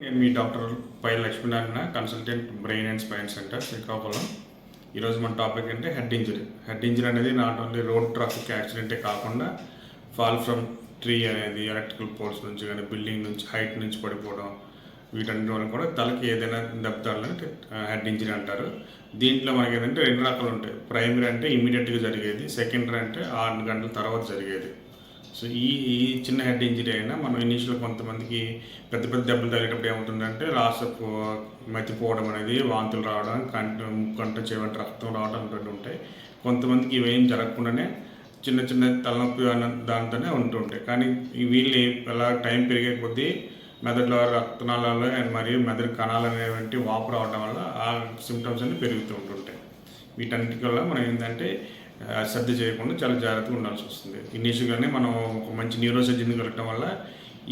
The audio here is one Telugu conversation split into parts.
నేను మీ doctor Pai Lakshminarayana, consultant brain and spine center Srikakulam. ఈరోజు మన టాపిక్ అంటే హెడ్ ఇంజరీ. హెడ్ ఇంజరీ అనేది నాట్ ఓన్లీ రోడ్ ట్రాఫిక్ యాక్సిడెంటే కాకుండా ఫాల్ ఫ్రమ్ ట్రీ అనేది, ఎలక్ట్రికల్ పోల్స్ నుంచి కానీ, బిల్డింగ్ నుంచి హైట్ నుంచి పడిపోవడం, వీటన్నిటి వల్ల కూడా తలకి ఏదైనా దెబ్బ తగలని హెడ్ ఇంజరీ అంటారు. దీంట్లో మనకి ఏంటంటే రెండు రకాలు ఉంటాయి. ప్రైమరీ అంటే ఇమీడియట్గా జరిగేది, సెకండరీ అంటే 6 గంటల తర్వాత జరిగేది. సో ఈ చిన్న హెడ్ ఇంజరీ అయినా మనం ఇనీషియల్ కొంతమందికి పెద్ద పెద్ద దెబ్బలు తగిలేటప్పుడు ఏమవుతుందంటే మతిపోవడం అనేది, వాంతులు రావడం, ముక్కంట చెవంట రక్తం రావడం అంటూ ఉంటాయి. కొంతమందికి ఇవేం జరగకుండానే చిన్న చిన్న తలనొప్పి దాంతోనే ఉంటుంటాయి. కానీ వీళ్ళు ఎలా టైం పెరిగే కొద్దీ మెదడులో రక్తనాళాలు మరియు మెదడు కణాలు అనేవి వాపు రావడం వల్ల ఆ సిమ్టమ్స్ అన్ని పెరుగుతూ ఉంటుంటాయి. వీటన్నిటి వల్ల మనం ఏంటంటే శ్రద్ధ చేయకుండా చాలా జాగ్రత్తగా ఉండాల్సి వస్తుంది. ఇనీషియల్గానే మనం ఒక మంచి న్యూరోసర్జన్కి వెళ్ళటం వల్ల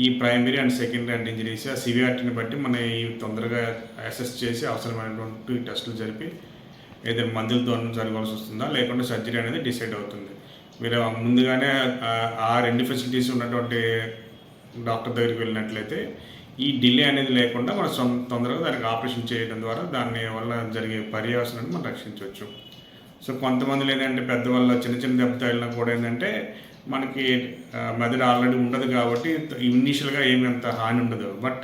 ఈ primary and secondary head injuries ఆ సివియారిటీని బట్టి మనం ఈ తొందరగా అసెస్ చేసి అవసరమైనటువంటి టెస్టులు జరిపి ఏదైనా మందులతో జరగాల్సి వస్తుందా లేకుంటే సర్జరీ అనేది డిసైడ్ అవుతుంది. మీరు ముందుగానే ఆ రెండు ఫెసిలిటీస్ ఉన్నటువంటి డాక్టర్ దగ్గరికి వెళ్ళినట్లయితే ఈ డిలే అనేది లేకుండా మనం తొందరగా దానికి ఆపరేషన్ చేయడం ద్వారా దాని వల్ల జరిగే పర్యవసనాన్ని మనం రక్షించవచ్చు. సో కొంతమంది ఏంటంటే పెద్దవాళ్ళ చిన్న చిన్న దెబ్బ తగిలినా కూడా ఏంటంటే మనకి మెదడు ఆల్రెడీ ఉండదు కాబట్టి ఇనీషియల్గా ఏమి అంత హాని ఉండదు. బట్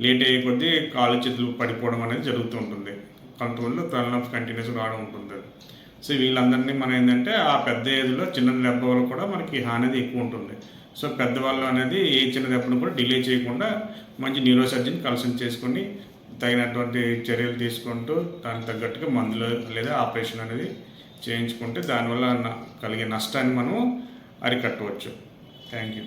లేట్ అయ్యే కొద్దీ కాళ్ళు చేతులు పడిపోవడం అనేది జరుగుతూ ఉంటుంది. కొంతమందిలో తలనొప్పి కంటిన్యూస్గా రావడం ఉంటుంది. సో వీళ్ళందరినీ మనం ఏంటంటే ఆ పెద్ద ఏజ్లో చిన్న దెబ్బ వల్ల కూడా మనకి హాని అనేది ఎక్కువ ఉంటుంది. సో పెద్దవాళ్ళు అనేది ఏ చిన్న దెబ్బను కూడా డిలే చేయకుండా మంచి న్యూరోసర్జన్ కన్సల్ట్ చేసుకొని తగినటువంటి చర్యలు తీసుకుంటూ దానికి తగ్గట్టుగా మందులు లేదా ఆపరేషన్ అనేది చేయించుకుంటే దానివల్ల కలిగే నష్టాన్ని మనం అరికట్టవచ్చు. Thank you.